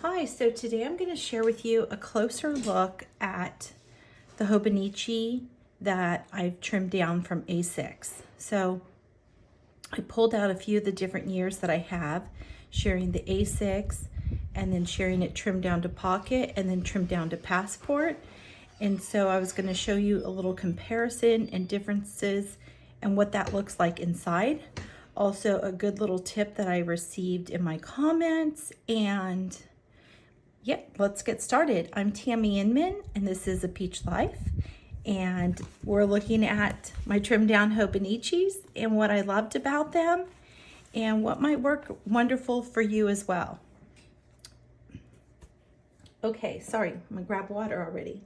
Hi, so today I'm going to share with you a closer look at the Hobonichi that I've trimmed down from A6. So I pulled out a few of the different years that I have, sharing the A6 and then sharing it trimmed down to pocket and then trimmed down to passport. And so I was going to show you a little comparison and differences and what that looks like inside. Also a good little tip that I received in my comments. And yep, let's get started. I'm Tammy Inman and this is A Peach Life. And we're looking at my trimmed down Hobonichis and what I loved about them and what might work wonderful for you as well. Okay, sorry, I'm gonna grab water already.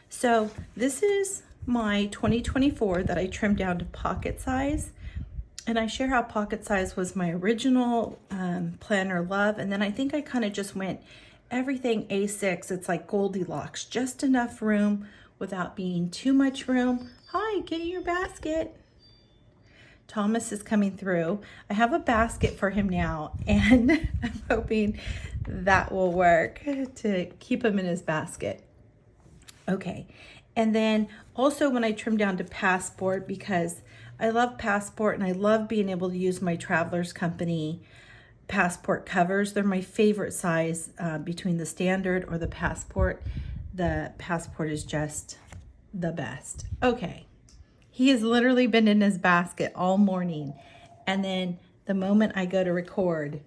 So this is my 2024 that I trimmed down to pocket size. And I share how pocket size was my original planner love. And then I think I kind of just went everything A6. It's like Goldilocks, just enough room without being too much room. Hi, get your basket. Thomas is coming through. I have a basket for him now, and I'm hoping that will work to keep him in his basket. Okay, and then also when I trim down to passport, because I love passport and I love being able to use my Travelers Company passport covers. They're my favorite size between the standard or the passport. The passport is just the best. Okay, he has literally been in his basket all morning. And then the moment I go to record,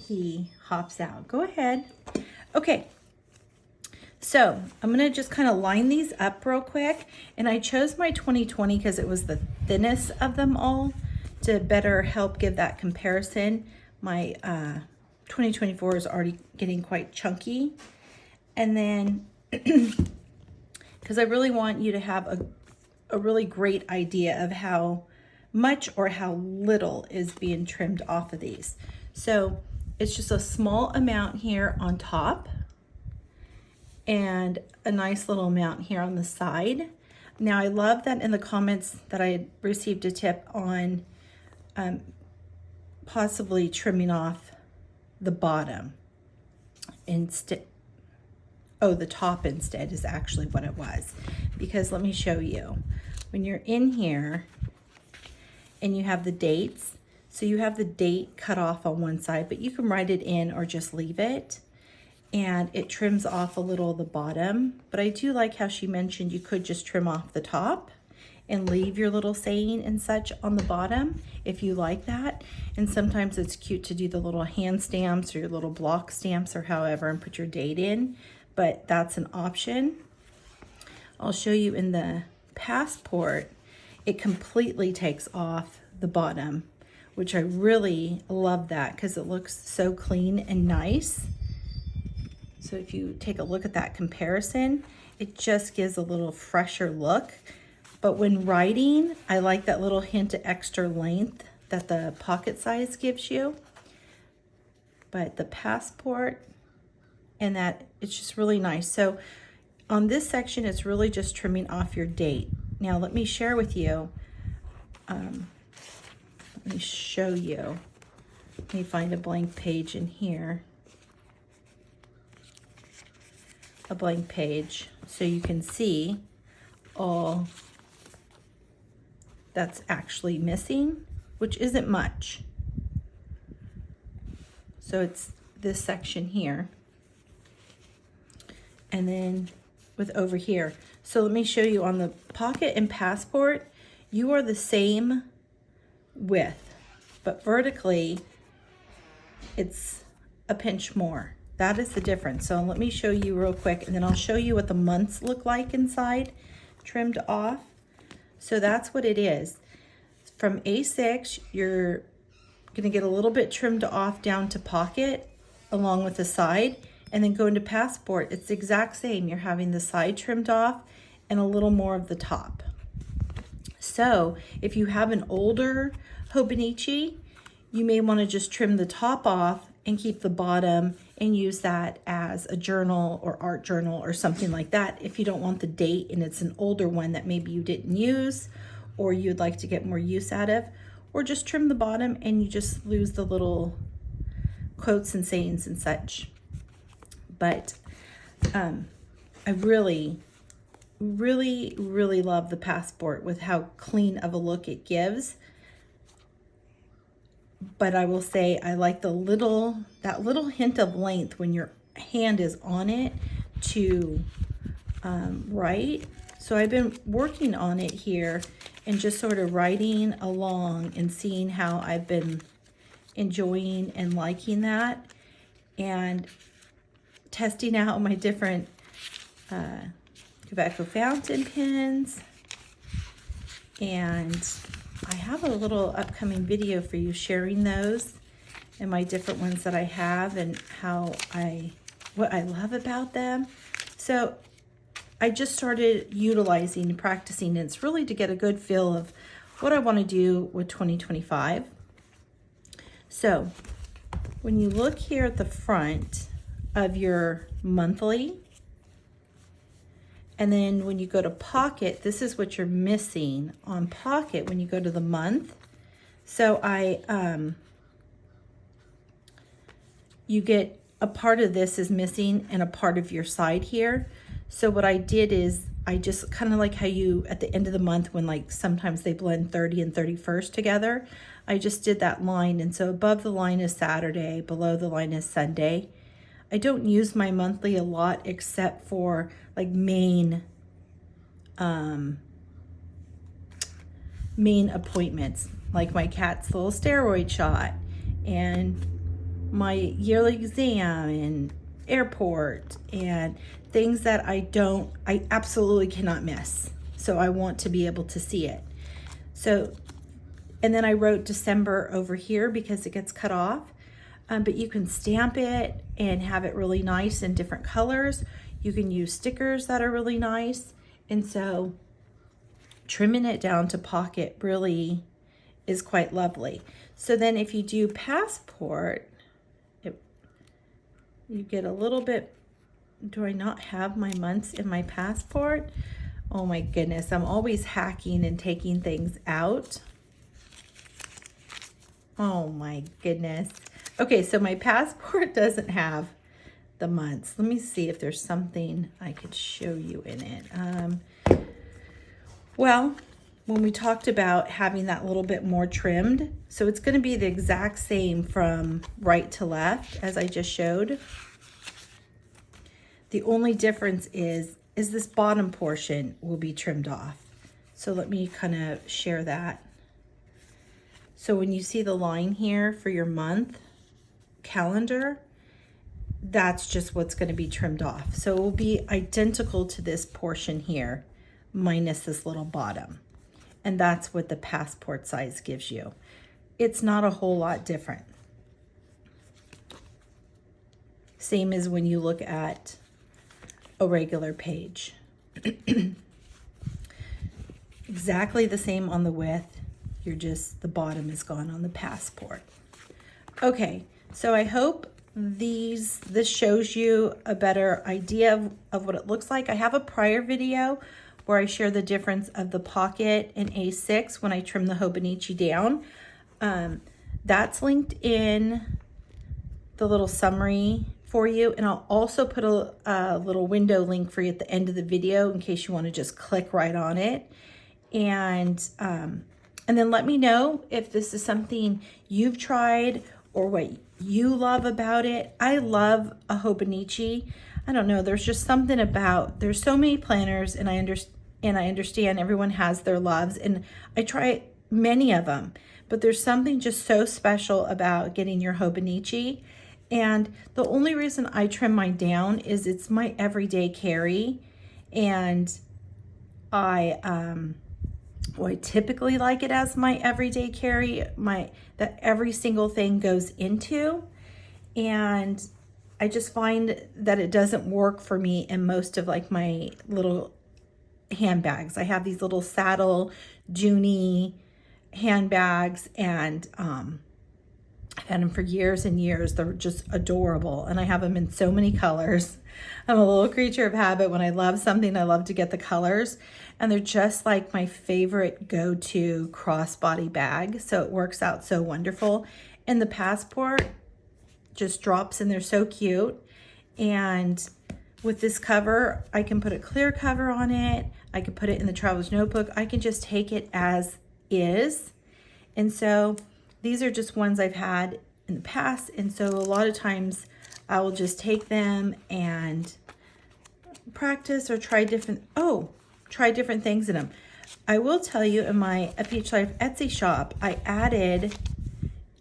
he hops out. Go ahead. Okay. So I'm gonna just kind of line these up real quick. And I chose my 2020 because it was the thinnest of them all to better help give that comparison. My 2024 is already getting quite chunky. And then, because I really want you to have a really great idea of how much or how little is being trimmed off of these. So it's just a small amount here on top and a nice little amount here on the side. Now I love that in the comments that I had received a tip on possibly trimming off the bottom instead. Oh, the top instead is actually what it was. Because let me show you. When you're in here and you have the dates, so you have the date cut off on one side, but you can write it in or just leave it. And it trims off a little of the bottom. But I do like how she mentioned you could just trim off the top and leave your little saying and such on the bottom if you like that. And sometimes it's cute to do the little hand stamps or your little block stamps or however and put your date in, but that's an option. I'll show you in the passport, it completely takes off the bottom, which I really love that because it looks so clean and nice. So if you take a look at that comparison, it just gives a little fresher look. But when writing, I like that little hint of extra length that the pocket size gives you. But the passport and that, it's just really nice. So on this section, it's really just trimming off your date. Now let me share with you, let me show you. Let me find a blank page in here. A blank page so you can see all that's actually missing, which isn't much. So it's this section here. And then with over here. So let me show you on the pocket and passport, you are the same width, but vertically it's a pinch more. That is the difference. So let me show you real quick and then I'll show you what the months look like inside, trimmed off. So that's what it is. From A6, you're gonna get a little bit trimmed off down to pocket along with the side, and then go into passport. It's the exact same. You're having the side trimmed off and a little more of the top. So if you have an older Hobonichi, you may wanna just trim the top off and keep the bottom and use that as a journal or art journal or something like that if you don't want the date and it's an older one that maybe you didn't use or you'd like to get more use out of. or just trim the bottom and you just lose the little quotes and sayings and such. But I really love the Passport with how clean of a look it gives. But I will say I like that little hint of length when your hand is on it to write. So I've been working on it here and just sort of writing along and seeing how I've been enjoying and liking that, and testing out my different Quebeco fountain pens. And I have a little upcoming video for you sharing those and my different ones that I have and what I love about them. So I just started utilizing and practicing, and it's really to get a good feel of what I want to do with 2025. So when you look here at the front of your monthly, and then when you go to pocket, this is what you're missing on pocket when you go to the month. So you get a part of this is missing and a part of your side here. So what I did is I just kind of like how you at the end of the month when like sometimes they blend 30 and 31st together, I just did that line. And so above the line is Saturday, below the line is Sunday. I don't use my monthly a lot except for like main appointments, like my cat's little steroid shot and my yearly exam and airport and things that I absolutely cannot miss. So I want to be able to see it. So, and then I wrote December over here because it gets cut off. But you can stamp it and have it really nice in different colors. You can use stickers that are really nice. And so trimming it down to pocket really is quite lovely. So then if you do Passport, you get a little bit, do I not have my months in my Passport? Oh my goodness, I'm always hacking and taking things out. Oh my goodness. Okay, so my Passport doesn't have the months. Let me see if there's something I could show you in it. Well, when we talked about having that little bit more trimmed, so it's going to be the exact same from right to left as I just showed. The only difference is this bottom portion will be trimmed off. So let me kind of share that. So when you see the line here for your month calendar, that's just what's going to be trimmed off. So it will be identical to this portion here, minus this little bottom. And that's what the Passport size gives you. It's not a whole lot different. Same as when you look at a regular page. Exactly the same on the width. You're just, the bottom is gone on the Passport. Okay, so I hope this shows you a better idea of what it looks like. I have a prior video where I share the difference of the Pocket and A6 when I trim the Hobonichi down. That's linked in the little summary for you, and I'll also put a little window link for you at the end of the video in case you want to just click right on it. And then let me know if this is something you've tried or what you love about it. I love a Hobonichi. I don't know, there's just something about, there's so many planners, and I understand everyone has their loves, and I try many of them, but there's something just so special about getting your Hobonichi. And the only reason I trim mine down is it's my everyday carry, and I typically like it as my everyday carry, that every single thing goes into. And I just find that it doesn't work for me in most of like my little handbags. I have these little saddle Junie handbags, and had them for years and years. They're just adorable, and I have them in so many colors. I'm a little creature of habit. When I love something, I love to get the colors, and they're just like my favorite go-to crossbody bag, so it works out so wonderful. And the passport just drops in there, so cute. And with this cover, I can put a clear cover on it. I can put it in the traveler's notebook. I can just take it as is. And so these are just ones I've had in the past. And so a lot of times I will just take them and practice or try different things in them. I will tell you, in my A Peach Life Etsy shop, I added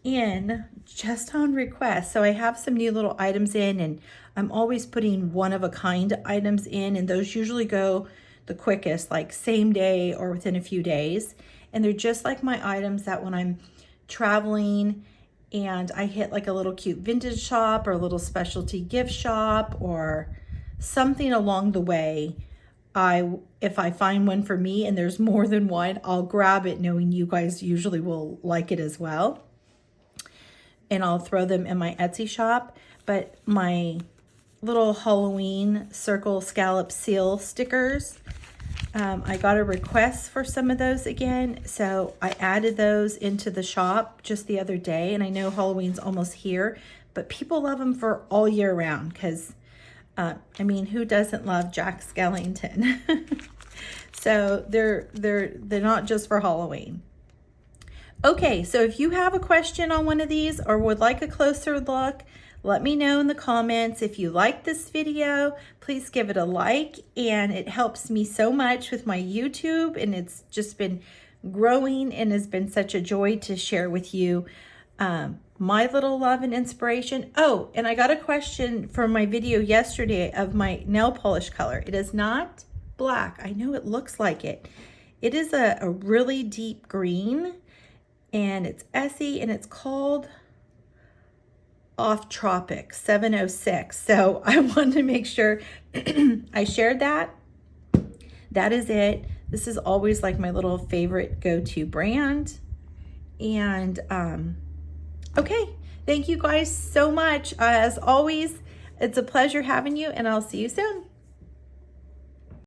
in, just on request, so I have some new little items in, and I'm always putting one-of-a-kind items in, and those usually go the quickest, like same day or within a few days. And they're just like my items that when I'm traveling and I hit like a little cute vintage shop or a little specialty gift shop or something along the way, if I find one for me and there's more than one, I'll grab it, knowing you guys usually will like it as well. And I'll throw them in my Etsy shop. But my little Halloween circle scallop seal stickers, I got a request for some of those again, so I added those into the shop just the other day. And I know Halloween's almost here, but people love them for all year round, because I mean, who doesn't love Jack Skellington? So they're not just for Halloween. Okay, so if you have a question on one of these or would like a closer look, let me know in the comments. If you like this video, please give it a like, and it helps me so much with my YouTube, and it's just been growing and has been such a joy to share with you my little love and inspiration. Oh, and I got a question from my video yesterday of my nail polish color. It is not black. I know it looks like it. It is a really deep green, and it's Essie, and it's called Off Tropic 706. So I wanted to make sure I shared that. That is it. This is always like my little favorite go-to brand. And okay, thank you guys so much. As always, it's a pleasure having you, and I'll see you soon.